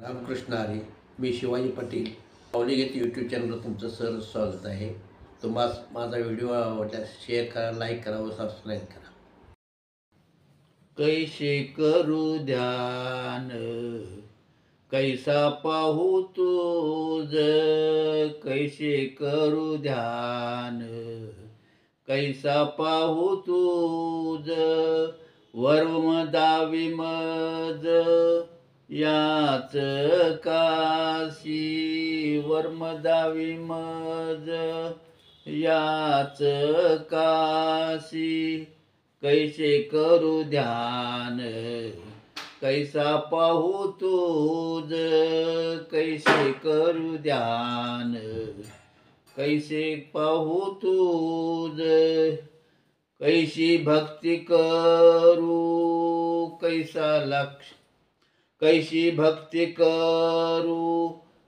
रामकृष्ण हरी. मी Shivaji Patil. पावलेगीत YouTube चॅनलवर तुमचं सहर्ष स्वागत आहे. तुम्हाला माझा व्हिडिओ आवडल्यास शेअर करा, लाईक करा व सबस्क्राईब करा. कैसे करू ध्यान, कैसा पाहू तुझ, कैसे करू ध्यान, कैसा पाहू तुझ, वर्म दावी मज याच काशी, वर्म दावी मज याच काशी, कैसे करू ध्यान, कैसा पाहू तुझ, कैसे करू ध्यान, कैसे पाहू तुझ, कैसी भक्ती करू, कैसा लक्ष, कैसी भक्ती करू,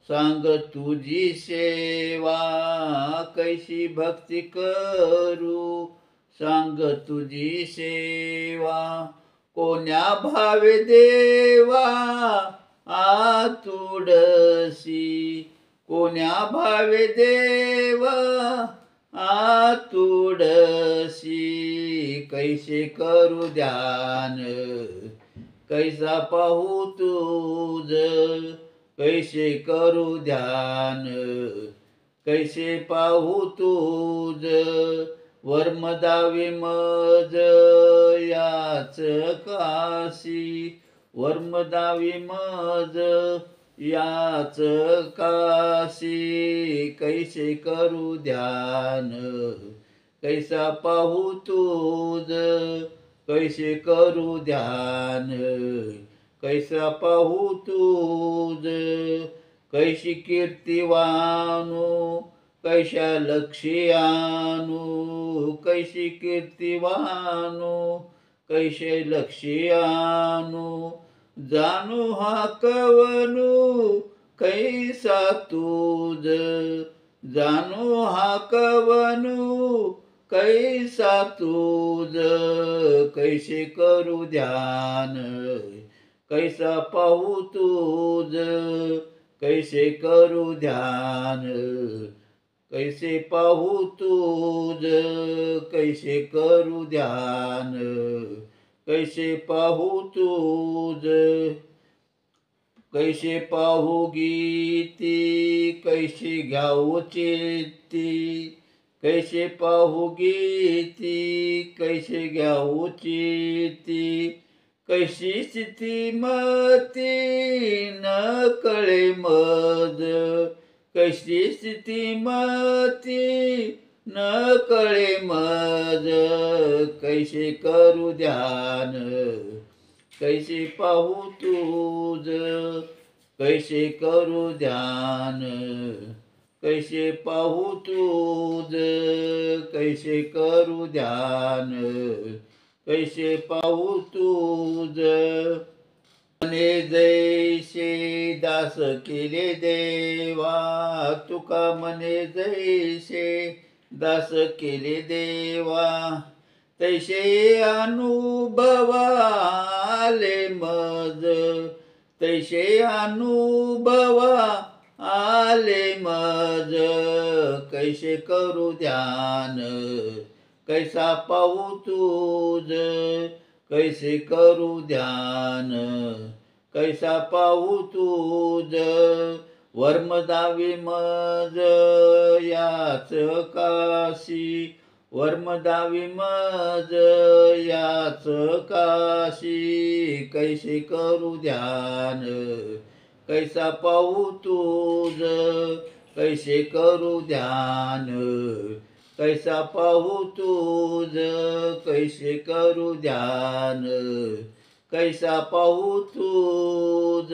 सांग तुझी सेवा, कैसी भक्ती करू, सांग तुझी सेवा, कोण्या भावे देवा आतुडसी, कोण्या भावे देवा आतुडसी, कैसे करू ध्यान, कैसा पाहू तुझ, कैसे करू ध्यान, कैसे पाहू तुझ, वर्म दावी मज याच काशी, वर्म दावी मज याच काशी, कैसे करू ध्यान, कैसा पाहू तुझ, कैसे करू ध्यान, कैसा पाहू तुझ, कैसी कीर्ती वानू, कैशा लक्षी आणू, कैसी कीर्ती वानू, कैसे लक्षी आणू, जाणू हा कवनू कैसा तुझ, जाणू हा कवनू कैसा तुझ, कैसे करू ध्यान, कैसा पाहू तुझ, कैसे करू ध्यान, कैसे पाहू तुझ, कैसे करू ध्यान, कैसे पाहू तुझ, कैसे पाहू गीती, कैसे घ्याऊ चित्ती, कैसे पाहू गीती, कैसे घ्याऊ चित्ती, कैसी स्थिती मती न कळे मज, कैसी स्थिती मती न कळे मज, कैसे करू ध्यान, कैसे पाहू तुझ, कैसे करू ध्यान, कैसे पाहू तुझ, कैसे करू ध्यान, कैसे पाहू तुझ, मने जैसे दास केले देवा, तुका मने जैसे दास केले देवा, तैसे अनुभवा आले मज, तैसे अनुभवा आले मज, कैसे करू ध्यान, कैसा पाहू तुझ, कैसे करू ध्यान, कैसा पाहू तुझ, वर्म दावी मज याच काशी, वर्म दावी मज याच काशी, कैसे करू ध्यान, कैसा पाहू तुझ, कैसे करू ध्यान, कैसा पाहू तुझ, कैसे करू ध्यान, कैसा पाहू तुझ.